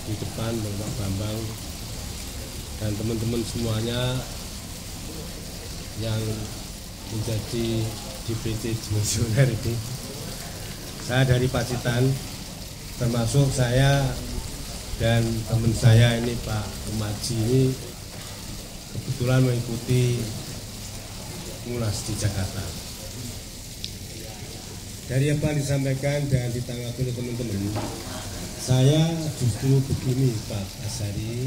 di depan Bapak Bambang dan teman-teman semuanya yang menjadi DPC Dimensioner ini. Saya dari Pacitan, termasuk saya dan teman saya ini Pak Umaji ini kebetulan mengikuti Munas di Jakarta. Dari apa yang disampaikan dan ditanggapi oleh teman-teman, saya justru begini Pak Azhari,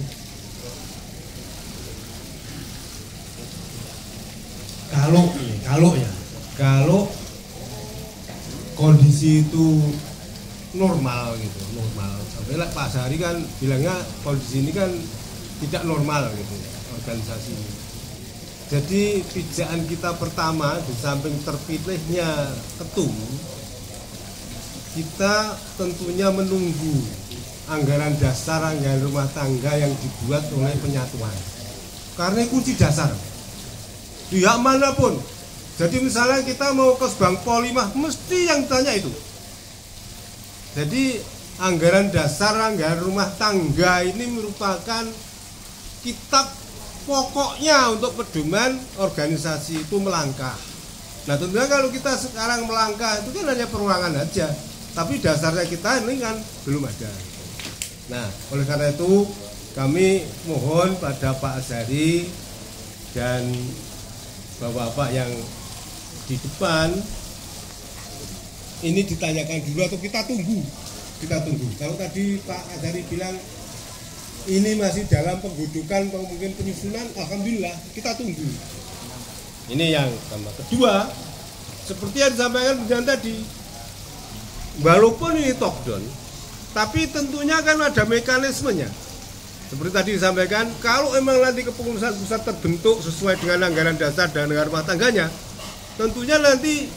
kalau kondisi itu normal gitu, normal. Sampai Pak Azhari kan bilangnya kondisi ini kan tidak normal gitu organisasi ini. Jadi pijakan kita pertama di samping terpilihnya ketum, kita tentunya menunggu anggaran dasar, anggaran rumah tangga yang dibuat oleh penyatuan. Karena kunci dasar pihak manapun. Jadi misalnya kita mau ke Bank Polimah, mesti yang tanya itu. Jadi anggaran dasar, anggaran rumah tangga ini merupakan kitab pokoknya untuk pedoman organisasi itu melangkah. Nah tentunya kalau kita sekarang melangkah itu kan hanya peruangan aja, tapi dasarnya kita ini kan belum ada. Nah oleh karena itu kami mohon pada Pak Azhari dan bapak-bapak yang di depan ini ditanyakan dulu atau kita tunggu. Kalau tadi Pak Azhari bilang ini masih dalam penggodokan, mungkin penyusunan, alhamdulillah kita tunggu. Ini yang pertama. Kedua, seperti yang disampaikan Bujan tadi, walaupun ini top down, tapi tentunya kan ada mekanismenya. Seperti tadi disampaikan, kalau emang nanti kepengurusan pusat terbentuk sesuai dengan anggaran dasar dan anggaran rumah tangganya, tentunya nanti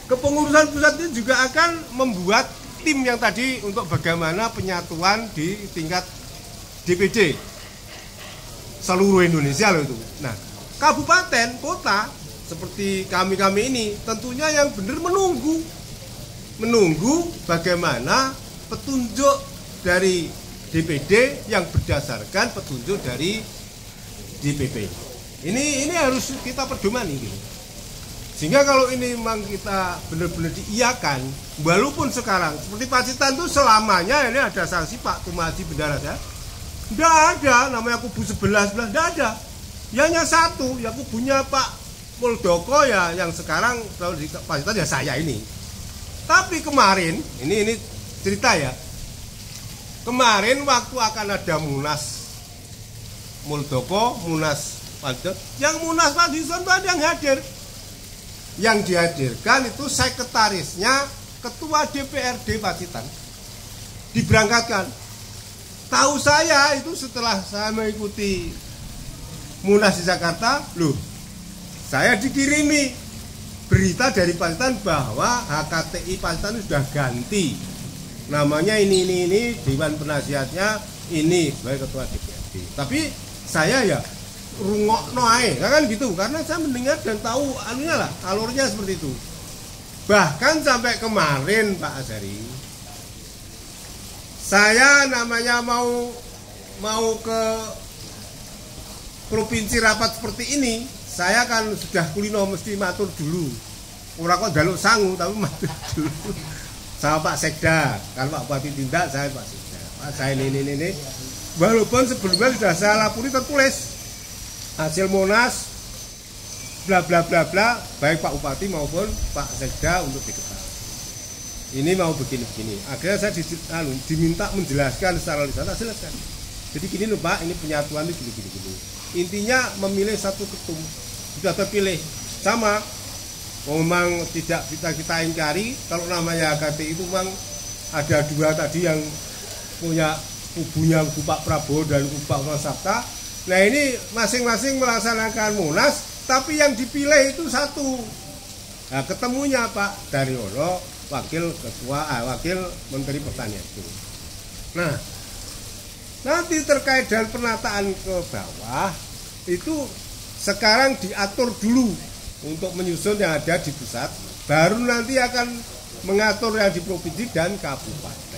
kepengurusan pusat ini juga akan membuat tim yang tadi untuk bagaimana penyatuan di tingkat DPD seluruh Indonesia loh itu. Nah, kabupaten, kota seperti kami ini tentunya yang benar menunggu bagaimana petunjuk dari DPD yang berdasarkan petunjuk dari DPP. Ini harus kita pedomani gitu. Sehingga kalau ini memang kita benar-benar diiyakan, walaupun sekarang seperti Pacitan itu selamanya ini ada sanksi Pak Tumaji Bendarat ya. Tidak ada namanya kubu 11, tidak ada. Ya hanya satu, ya kubunya Pak Muldoko ya yang sekarang kalau di Pacitan ya saya ini. Tapi kemarin, ini cerita ya. Kemarin waktu akan ada Munas Muldoko, Munas Pacitan, yang Munas Pacitan itu ada yang hadir. Yang dihadirkan itu sekretarisnya Ketua DPRD Pacitan diberangkatkan. Tahu saya itu setelah saya mengikuti Munas di Jakarta, loh saya dikirimi berita dari Pacitan bahwa HKTI Pacitan sudah ganti namanya ini Dewan Penasihatnya ini sebagai Ketua DPRD. Tapi saya ya rungokno ae, kan gitu, karena saya mendengar dan tahu anunya lah, alurnya seperti itu. Bahkan sampai kemarin Pak Azhari, saya namanya mau ke provinsi rapat seperti ini, saya kan sudah kulino mesti matur dulu. Ora kok njaluk sangu, tapi matur dulu. Sama Pak Sekda, kan Pak Bupati tindak, saya Pak Sekda. Pak saya ini. Walaupun sebelumnya sudah saya lapori tertulis hasil Munas bla bla bla bla, baik Pak Bupati maupun Pak Sekda untuk diketahui. Ini mau begini. Akhirnya saya diminta menjelaskan secara lisan, tak jelaskan. Jadi gini loh Pak, ini penyatuan itu gini. Intinya memilih satu ketum, sudah terpilih. Sama, memang tidak kita ingkari kalau namanya HKTI itu memang ada dua tadi yang punya kubunya Pak Prabowo dan kubu Pak Sabta. Nah ini masing-masing melaksanakan Munas, tapi yang dipilih itu satu. Nah ketemunya Pak Daryono, Wakil Menteri Pertanian itu. Nah nanti terkait dengan penataan ke bawah itu sekarang diatur dulu untuk menyusun yang ada di pusat, baru nanti akan mengatur yang di provinsi dan kabupaten.